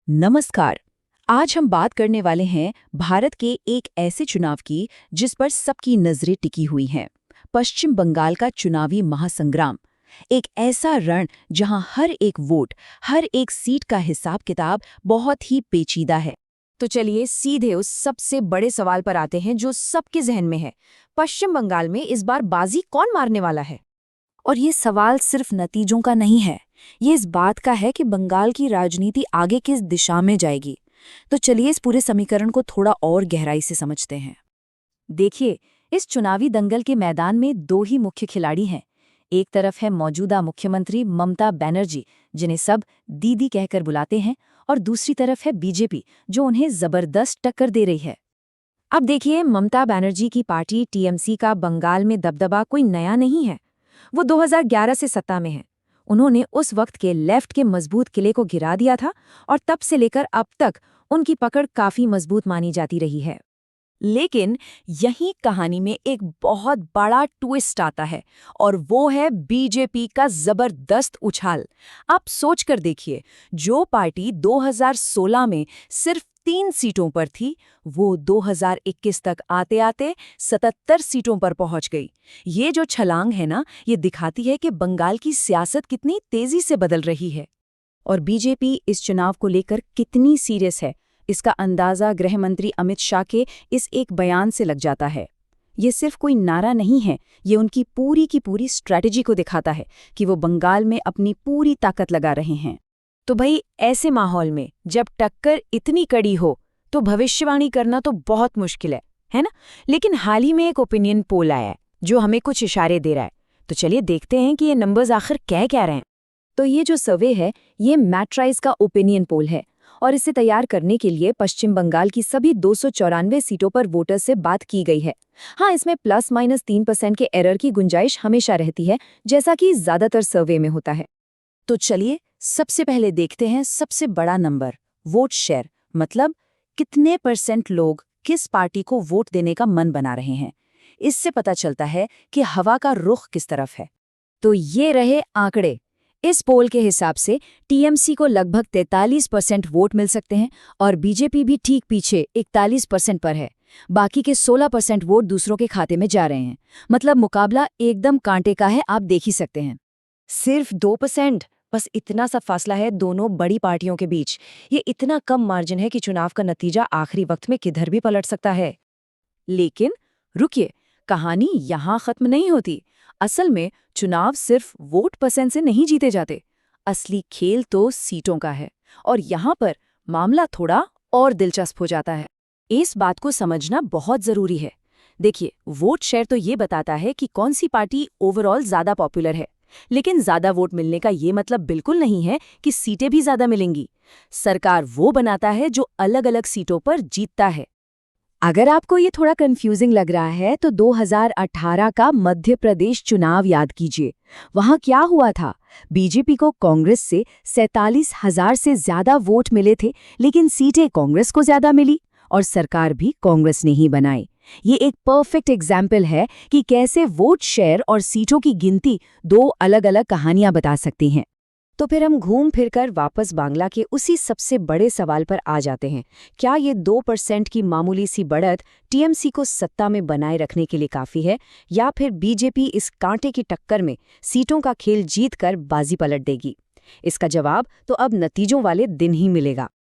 नमस्कार। आज हम बात करने वाले हैं भारत के एक ऐसे चुनाव की जिस पर सबकी नजरें टिकी हुई हैं। पश्चिम बंगाल का चुनावी महासंग्राम। एक ऐसा रण जहां हर एक वोट, हर एक सीट का हिसाब किताब बहुत ही पेचीदा है। तो चलिए सीधे उस सबसे बड़े सवाल पर आते हैं जो सबके जहन में है। पश्चिम बंगाल में इस बार बाजी कौन मारने वाला है? और ये सवाल सिर्फ नतीजों का नहीं है, ये इस बात का है कि बंगाल की राजनीति आगे किस दिशा में जाएगी। तो चलिए इस पूरे समीकरण को थोड़ा और गहराई से समझते हैं। देखिए, इस चुनावी दंगल के मैदान में दो ही मुख्य खिलाड़ी हैं। एक तरफ है मौजूदा मुख्यमंत्री ममता बनर्जी, जिन्हें सब दीदी कहकर बुलाते हैं, और दूसरी तरफ है बीजेपी, जो उन्हें जबरदस्त टक्कर दे रही है। अब देखिए, ममता बनर्जी की पार्टी टीएमसी का बंगाल में दबदबा कोई नया नहीं है। वो 2011 से सत्ता में है। उन्होंने उस वक्त के लेफ्ट के मजबूत किले को गिरा दिया था और तब से लेकर अब तक उनकी पकड़ काफी मजबूत मानी जाती रही है। लेकिन यही कहानी में एक बहुत बड़ा ट्विस्ट आता है, और वो है बीजेपी का जबरदस्त उछाल। आप सोचकर देखिए, जो पार्टी 2016 में सिर्फ 3 सीटों पर थी, वो 2021 तक आते आते 77 सीटों पर पहुंच गई। ये जो छलांग है ना, ये दिखाती है कि बंगाल की सियासत कितनी तेजी से बदल रही है। और बीजेपी इस चुनाव को लेकर कितनी सीरियस है, इसका अंदाजा गृह मंत्री अमित शाह के इस एक बयान से लग जाता है। ये सिर्फ कोई नारा नहीं है, ये उनकी पूरी की पूरी स्ट्रैटेजी को दिखाता है कि वो बंगाल में अपनी पूरी ताकत लगा रहे हैं। तो भाई, ऐसे माहौल में जब टक्कर इतनी कड़ी हो तो भविष्यवाणी करना तो बहुत मुश्किल है ना? लेकिन हाल ही में एक ओपिनियन पोल आया है जो हमें कुछ इशारे दे रहा है। तो चलिए देखते हैं कि ये नंबर्स आखिर कह रहे हैं। तो ये जो सर्वे है, ये मैट्राइज का ओपिनियन पोल है, और इसे तैयार करने के लिए पश्चिम बंगाल की सभी 294 सीटों पर वोटर्स से बात की गई है। हाँ, इसमें ±3% के एरर की गुंजाइश हमेशा रहती है, जैसा कि ज्यादातर सर्वे में होता है। तो चलिए सबसे पहले देखते हैं सबसे बड़ा नंबर, वोट शेयर, मतलब कितने % लोग किस पार्टी को वोट देने का मन बना रहे हैं। इससे पता चलता है कि हवा का रुख किस तरफ है। तो ये रहे आंकड़े। इस पोल के हिसाब से टीएमसी को लगभग 43% वोट मिल सकते हैं, और बीजेपी भी ठीक पीछे 41% पर है। बाकी के 16% वोट दूसरों के खाते में जा रहे हैं। मतलब मुकाबला एकदम कांटे का है, आप देख ही सकते हैं। सिर्फ 2%, बस इतना सा फासला है दोनों बड़ी पार्टियों के बीच। ये इतना कम मार्जिन है कि चुनाव का नतीजा आखिरी वक्त में किधर भी पलट सकता है। लेकिन रुकिए, कहानी यहाँ खत्म नहीं होती। असल में चुनाव सिर्फ वोट पसंद से नहीं जीते जाते। असली खेल तो सीटों का है, और यहाँ पर मामला थोड़ा और दिलचस्प हो जाता है। इस बात को समझना बहुत जरूरी है। देखिए, वोट शेयर तो ये बताता है कि कौन सी पार्टी ओवरऑल ज्यादा पॉपुलर है, लेकिन ज्यादा वोट मिलने का ये मतलब बिल्कुल नहीं है कि सीटें भी ज्यादा मिलेंगी। सरकार वो बनाता है जो अलग अलग सीटों पर जीतता है। अगर आपको ये थोड़ा कंफ्यूजिंग लग रहा है तो 2018 का मध्य प्रदेश चुनाव याद कीजिए। वहां क्या हुआ था? बीजेपी को कांग्रेस से 47,000 से ज्यादा वोट मिले थे, लेकिन सीटें कांग्रेस को ज्यादा मिली, और सरकार भी कांग्रेस ने ही बनाई। ये एक परफेक्ट एग्जाम्पल है कि कैसे वोट शेयर और सीटों की गिनती दो अलग अलग कहानियां बता सकती हैं। तो फिर हम घूम फिरकर वापस बांग्ला के उसी सबसे बड़े सवाल पर आ जाते हैं। क्या ये 2% की मामूली सी बढ़त टीएमसी को सत्ता में बनाए रखने के लिए काफी है, या फिर बीजेपी इस कांटे की टक्कर में सीटों का खेल जीतकर बाजी पलट देगी? इसका जवाब तो अब नतीजों वाले दिन ही मिलेगा।